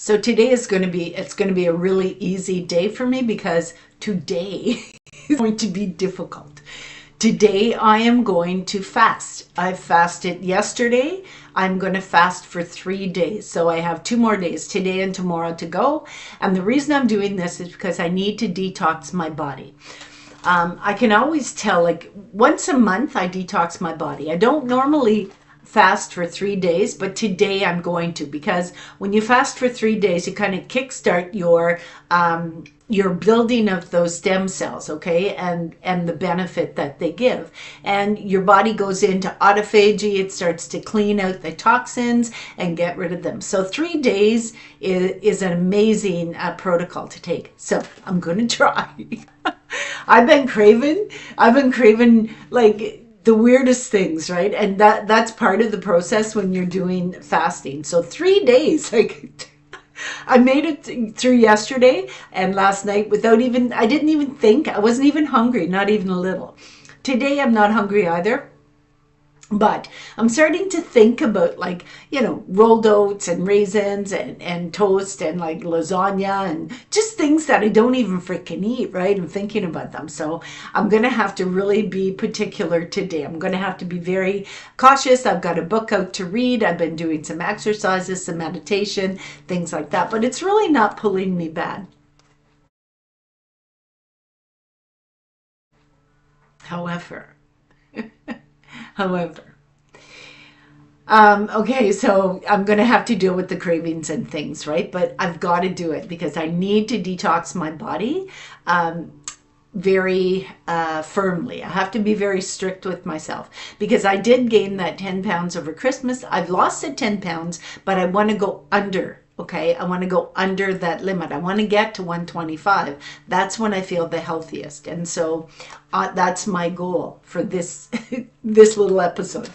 So today is going to be, it's going to be a really easy day for me because today is going to be difficult. Today I am going to fast. I fasted yesterday. I'm going to fast for 3 days. So I have 2 more days, today and tomorrow, to go. And the reason I'm doing this is because I need to detox my body. I can always tell, like once a month, I detox my body. I don't normally fast for 3 days, but today I'm going to, because when you fast for 3 days, you kind of kickstart your building of those stem cells, okay, and the benefit that they give, and your body goes into autophagy. It starts to clean out the toxins and get rid of them. So 3 days is an amazing protocol to take. So I'm going to try. I've been craving like the weirdest things, right? And that's part of the process when you're doing fasting. So 3 days, like I made it through yesterday and last night without even, I didn't even think, I wasn't even hungry, not even a little. Today I'm not hungry either. But I'm starting to think about, like, rolled oats and raisins and toast and like lasagna and just things that I don't even freaking eat, right? I'm thinking about them. So I'm going to have to really be particular today. I'm going to have to be very cautious. I've got a book out to read. I've been doing some exercises, some meditation, things like that. But it's really not pulling me bad. However, however, okay, so I'm going to have to deal with the cravings and things, right? But I've got to do it because I need to detox my body very firmly. I have to be very strict with myself because I did gain that 10 pounds over Christmas. I've lost the 10 pounds, but I want to go under. Okay, I want to go under that limit. I want to get to 125. That's when I feel the healthiest. And so that's my goal for this this little episode.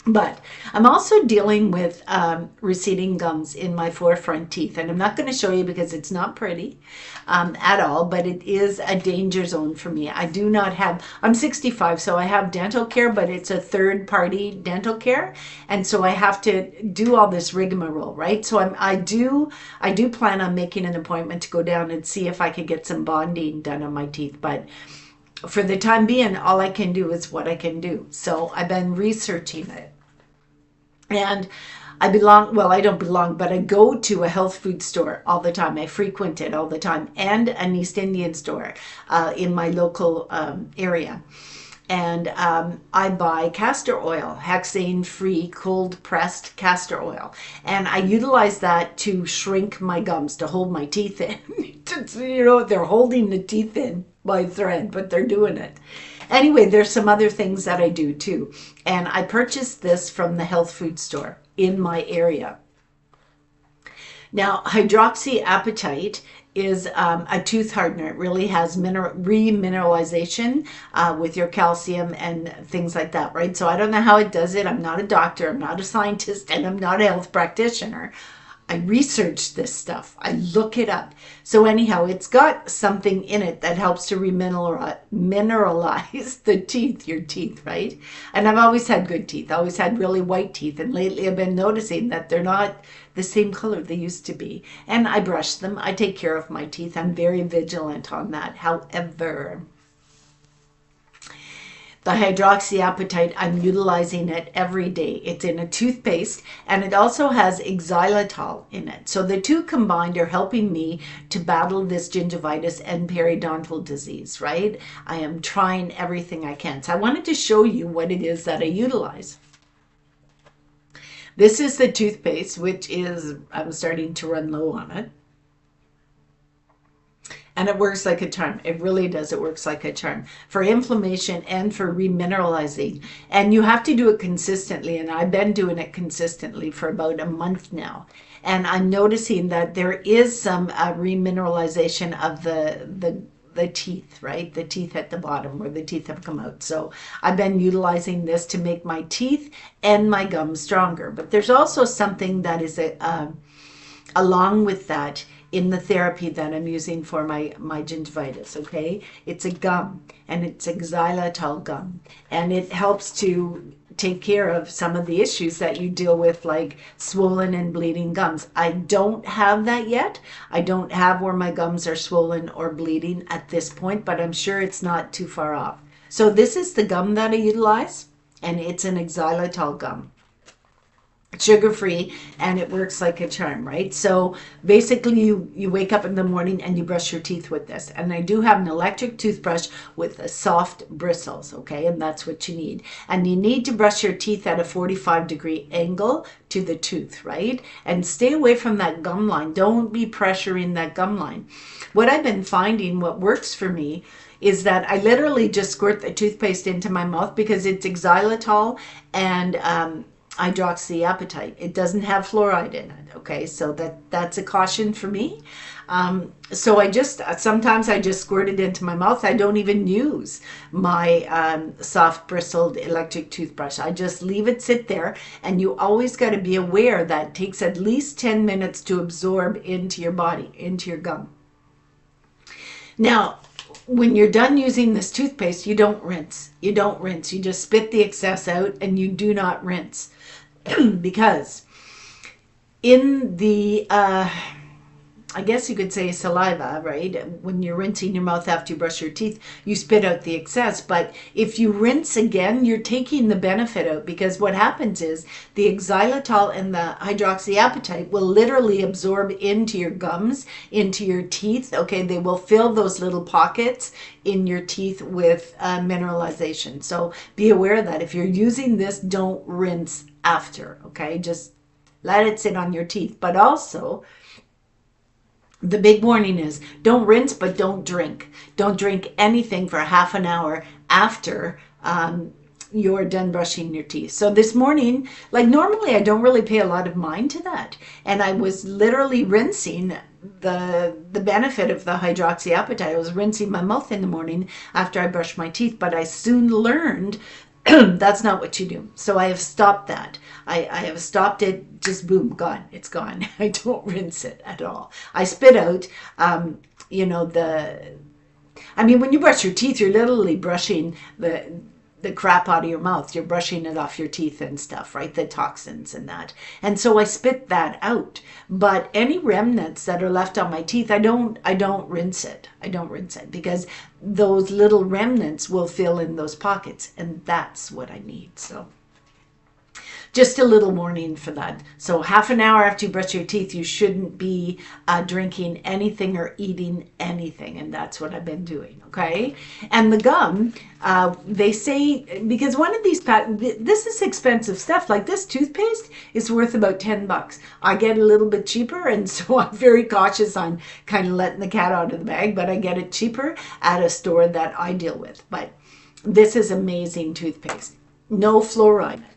But I'm also dealing with receding gums in my forefront teeth. And I'm not going to show you because it's not pretty at all, but it is a danger zone for me. I do not have, I'm 65, so I have dental care, but it's a third-party dental care. And so I have to do all this rigmarole, right? So I do plan on making an appointment to go down and see if I could get some bonding done on my teeth. But for the time being, all I can do is what I can do. So I've been researching it. And I don't belong, but I go to a health food store all the time. I frequent it all the time, and an East Indian store in my local area. And I buy castor oil, hexane-free, cold-pressed castor oil. And I utilize that to shrink my gums, to hold my teeth in. They're holding the teeth in by thread, but they're doing it. Anyway, there's some other things that I do too. And I purchased this from the health food store in my area. Now, hydroxyapatite is a tooth hardener. It really has remineralization with your calcium and things like that, right? So I don't know how it does it. I'm not a doctor, I'm not a scientist, and I'm not a health practitioner. I researched this stuff. I look it up. So anyhow, it's got something in it that helps to mineralize the teeth, your teeth, right? And I've always had good teeth. I always had really white teeth. And lately I've been noticing that they're not the same color they used to be. And I brush them. I take care of my teeth. I'm very vigilant on that. However, the hydroxyapatite, I'm utilizing it every day. It's in a toothpaste, and it also has xylitol in it. So the two combined are helping me to battle this gingivitis and periodontal disease, right? I am trying everything I can. So I wanted to show you what it is that I utilize. This is the toothpaste, which is, I'm starting to run low on it. And it works like a charm. It really does. It works like a charm for inflammation and for remineralizing. And you have to do it consistently. And I've been doing it consistently for about a month now. And I'm noticing that there is some remineralization of the teeth, right? The teeth at the bottom where the teeth have come out. So I've been utilizing this to make my teeth and my gums stronger. But there's also something that is along with that in the therapy that I'm using for my gingivitis, okay? It's a gum, and it's a xylitol gum, and it helps to take care of some of the issues that you deal with, like swollen and bleeding gums. I don't have that yet. I don't have where my gums are swollen or bleeding at this point, but I'm sure it's not too far off. So this is the gum that I utilize, and it's an xylitol gum. Sugar-free, and it works like a charm, right? So basically you wake up in the morning and you brush your teeth with this. And I do have an electric toothbrush with a soft bristles, okay? And that's what you need. And you need to brush your teeth at a 45-degree angle to the tooth, right? And stay away from that gum line. Don't be pressuring that gum line. What I've been finding, what works for me, is that I literally just squirt the toothpaste into my mouth because it's xylitol and hydroxyapatite. It doesn't have fluoride in it, okay? So that's a caution for me. So sometimes I just squirt it into my mouth. I don't even use my soft bristled electric toothbrush. I just leave it sit there, and you always got to be aware that it takes at least 10 minutes to absorb into your body, into your gum. Now, when you're done using this toothpaste, you don't rinse. You don't rinse. You just spit the excess out, and you do not rinse. Because in the, I guess you could say saliva, right? When you're rinsing your mouth after you brush your teeth, you spit out the excess. But if you rinse again, you're taking the benefit out, because what happens is the xylitol and the hydroxyapatite will literally absorb into your gums, into your teeth. Okay, they will fill those little pockets in your teeth with mineralization. So be aware of that. If you're using this, don't rinse after, okay? Just let it sit on your teeth. But also, the big warning is don't rinse, but don't drink. Don't drink anything for half an hour after you're done brushing your teeth. So this morning, like normally I don't really pay a lot of mind to that. And I was literally rinsing the benefit of the hydroxyapatite. I was rinsing my mouth in the morning after I brushed my teeth, but I soon learned that's not what you do. So I have stopped that. I have stopped it, just boom, gone. It's gone. I don't rinse it at all. I spit out, you know, when you brush your teeth, you're literally brushing the crap out of your mouth. You're brushing it off your teeth and stuff, right? The toxins and that. And so I spit that out. But any remnants that are left on my teeth, I don't rinse it. I don't rinse it because those little remnants will fill in those pockets, and that's what I need. So just a little warning for that. So half an hour after you brush your teeth, you shouldn't be drinking anything or eating anything. And that's what I've been doing, okay? And the gum, they say, because one of these, this is expensive stuff. Like this toothpaste is worth about $10. I get a little bit cheaper, and so I'm very cautious on kind of letting the cat out of the bag, but I get it cheaper at a store that I deal with. But this is amazing toothpaste. No fluoride in it.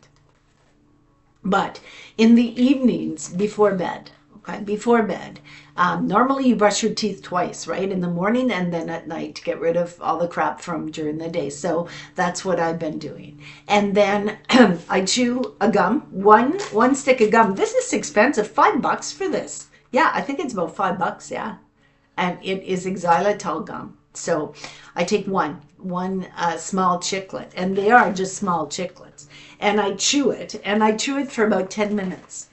But in the evenings before bed, okay, before bed, normally you brush your teeth twice, right? In the morning and then at night to get rid of all the crap from during the day. So that's what I've been doing. And then I chew a gum, one stick of gum. This is expensive, $5 for this. Yeah, I think it's about $5, yeah. And it is xylitol gum. So I take one small chiclet, and they are just small chiclets. And I chew it, for about 10 minutes.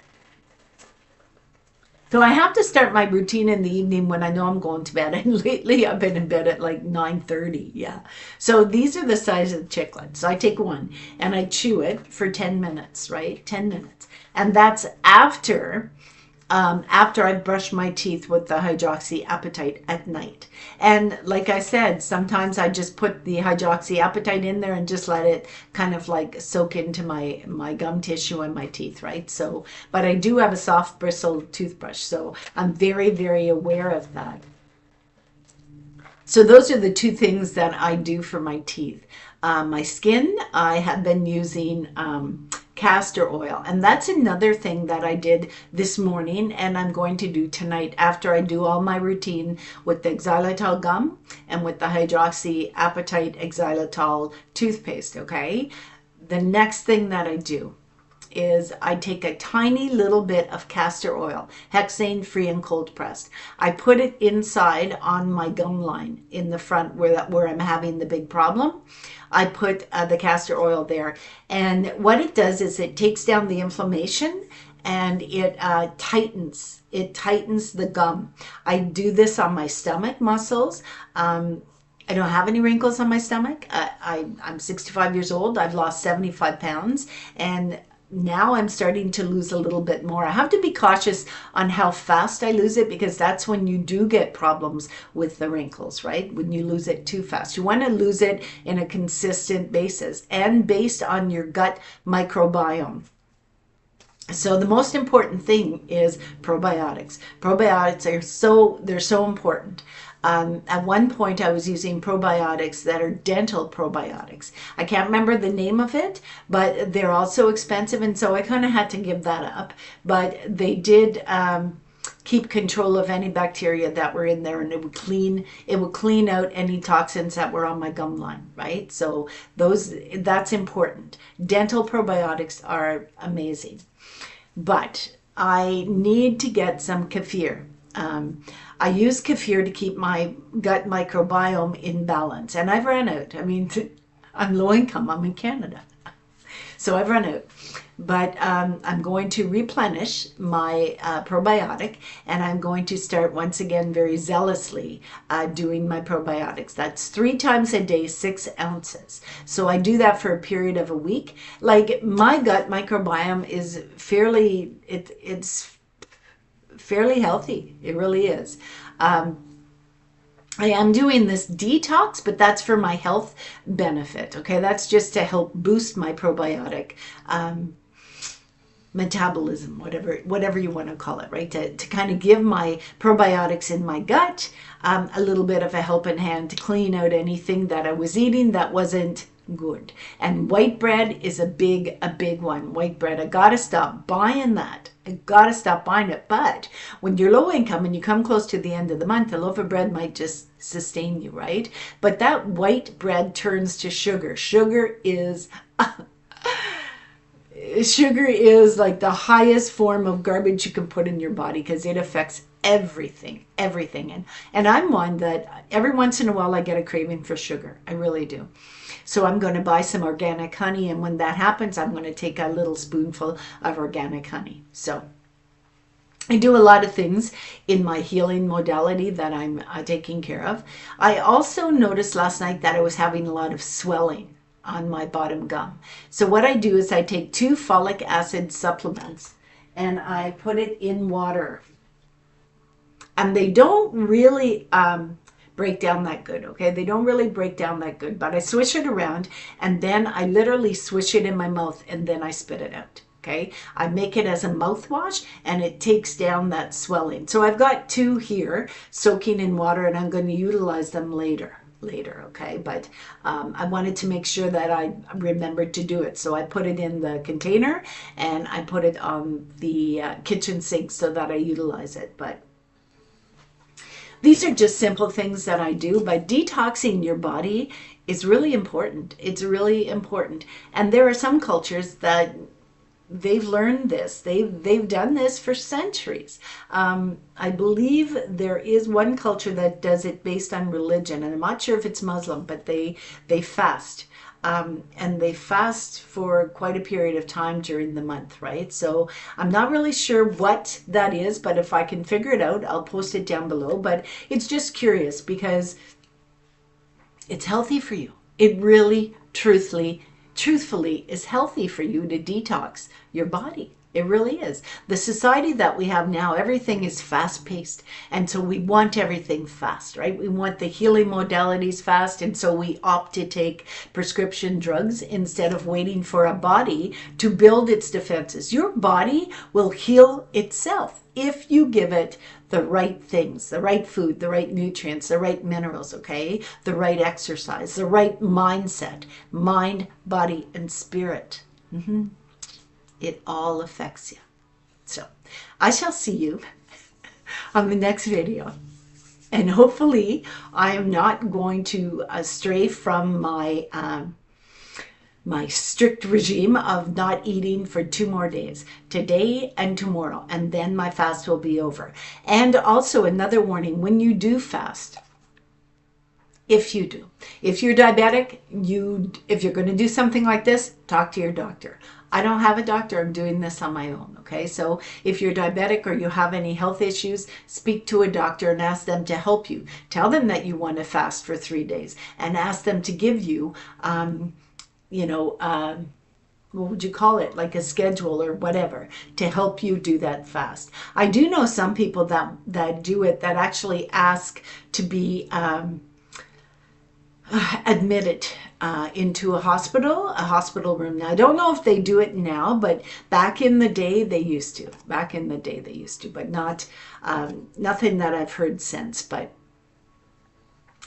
So I have to start my routine in the evening when I know I'm going to bed. And lately I've been in bed at like 9:30, yeah. So these are the size of the chiclets. So I take one and I chew it for 10 minutes, right? 10 minutes. And that's after I've brushed my teeth with the hydroxyapatite at night. And like I said, sometimes I just put the hydroxyapatite in there and just let it kind of like soak into my gum tissue and my teeth, right? So, but I do have a soft bristled toothbrush, so I'm very, very aware of that. So those are the two things that I do for my teeth. My skin, I have been using castor oil, and that's another thing that I did this morning and I'm going to do tonight after I do all my routine with the xylitol gum and with the hydroxyapatite xylitol toothpaste, okay? The next thing that I do is I take a tiny little bit of castor oil, hexane free and cold pressed. I put it inside on my gum line in the front where I'm having the big problem. I put the castor oil there, and what it does is it takes down the inflammation and it tightens. It tightens the gum. I do this on my stomach muscles. I don't have any wrinkles on my stomach. I'm 65 years old. I've lost 75 pounds, and now I'm starting to lose a little bit more. I have to be cautious on how fast I lose it, because that's when you do get problems with the wrinkles, right? When you lose it too fast. You want to lose it in a consistent basis and based on your gut microbiome. So the most important thing is probiotics. Probiotics they're so important. At one point I was using probiotics that are dental probiotics. I can't remember the name of it, but they're also expensive, and so I kind of had to give that up. But they did keep control of any bacteria that were in there, and it would clean out any toxins that were on my gum line, right? So that's important. Dental probiotics are amazing. But I need to get some kefir. I use kefir to keep my gut microbiome in balance, and I've run out. I mean, I'm low income, I'm in Canada, so I've run out. But I'm going to replenish my probiotic, and I'm going to start once again very zealously doing my probiotics. That's 3 times a day, 6 ounces. So I do that for a period of a week. Like, my gut microbiome is it's fairly healthy. It really is. I am doing this detox, but that's for my health benefit. Okay, that's just to help boost my probiotic metabolism, whatever you want to call it, right? To kind of give my probiotics in my gut a little bit of a helping hand to clean out anything that I was eating that wasn't good. And white bread is a big one. White bread, I gotta stop buying that. I gotta stop buying it. But when you're low income and you come close to the end of the month, a loaf of bread might just sustain you, right? But that white bread turns to sugar. Sugar is like the highest form of garbage you can put in your body, because it affects everything. And I'm one that every once in a while I get a craving for sugar. I really do. So I'm going to buy some organic honey, and when that happens, I'm going to take a little spoonful of organic honey. So I do a lot of things in my healing modality that I'm taking care of. I also noticed last night that I was having a lot of swelling on my bottom gum. So what I do is I take 2 folic acid supplements and I put it in water. And they don't really break down that good, okay? They don't really break down that good, but I swish it around, and then I literally swish it in my mouth, and then I spit it out, okay? I make it as a mouthwash, and it takes down that swelling. So I've got 2 here soaking in water, and I'm going to utilize them later, okay? But I wanted to make sure that I remembered to do it. So I put it in the container, and I put it on the kitchen sink so that I utilize it. But these are just simple things that I do, but detoxing your body is really important. It's really important. And there are some cultures that they've learned this. They've done this for centuries. I believe there is one culture that does it based on religion, and I'm not sure if it's Muslim, but they fast. And they fast for quite a period of time during the month, right? So I'm not really sure what that is, but if I can figure it out, I'll post it down below. But it's just curious, because it's healthy for you. It really, truthfully is healthy for you to detox your body. It really is. The society that we have now, everything is fast-paced, and so we want everything fast, right? We want the healing modalities fast, and so we opt to take prescription drugs instead of waiting for a body to build its defenses. Your body will heal itself if you give it the right things, the right food, the right nutrients, the right minerals, okay? The right exercise, the right mindset, mind, body, and spirit. It all affects you. So I shall see you on the next video. And hopefully I am not going to stray from my my strict regime of not eating for 2 more days, today and tomorrow, and then my fast will be over. And also another warning, when you do fast, if you're diabetic, if you're going to do something like this, talk to your doctor. I don't have a doctor. I'm doing this on my own. Okay. So if you're diabetic or you have any health issues, speak to a doctor and ask them to help you. Tell them that you want to fast for 3 days and ask them to give you, what would you call it? Like a schedule or whatever to help you do that fast. I do know some people that do it, that actually ask to be, admitted into a hospital room. Now, I don't know if they do it now, but back in the day they used to. But not nothing that I've heard since. But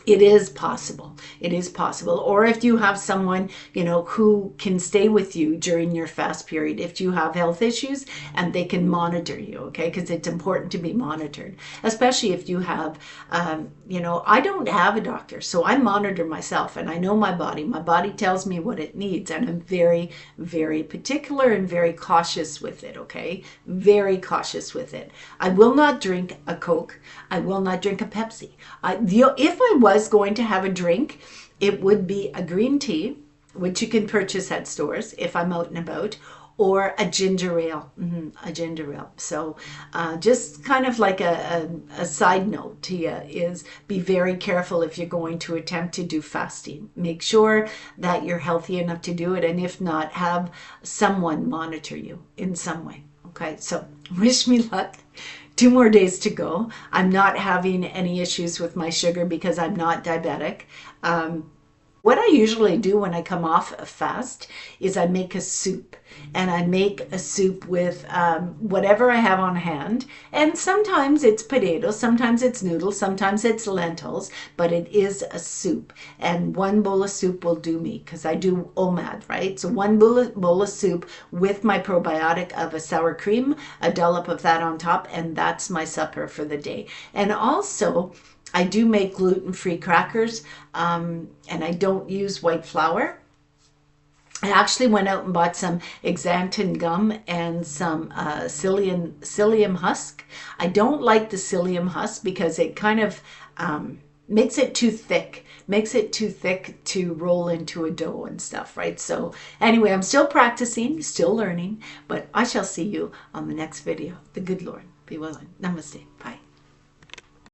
it is possible. It is possible. Or if you have someone, who can stay with you during your fast period, if you have health issues and they can monitor you, okay? Because it's important to be monitored, especially if you have, I don't have a doctor, so I monitor myself and I know my body. My body tells me what it needs, and I'm very, very particular and very cautious with it, okay? Very cautious with it. I will not drink a Coke. I will not drink a Pepsi. If I was going to have a drink, it would be a green tea, which you can purchase at stores if I'm out and about, or a ginger ale, a ginger ale. So just kind of like a side note to you is be very careful if you're going to attempt to do fasting. Make sure that you're healthy enough to do it, and if not, have someone monitor you in some way. Okay, so wish me luck. 2 more days to go. I'm not having any issues with my sugar because I'm not diabetic. What I usually do when I come off a fast is I make a soup, and I make a soup with whatever I have on hand. And sometimes it's potatoes, sometimes it's noodles, sometimes it's lentils, but it is a soup. And 1 bowl of soup will do me because I do OMAD, right? So 1 bowl of soup with my probiotic of a sour cream, a dollop of that on top, and that's my supper for the day. And also, I do make gluten-free crackers, and I don't use white flour. I actually went out and bought some xanthan gum and some psyllium husk. I don't like the psyllium husk because it kind of makes it too thick. Makes it too thick to roll into a dough and stuff, right? So anyway, I'm still practicing, still learning, but I shall see you on the next video. The good Lord be willing. Namaste. Bye.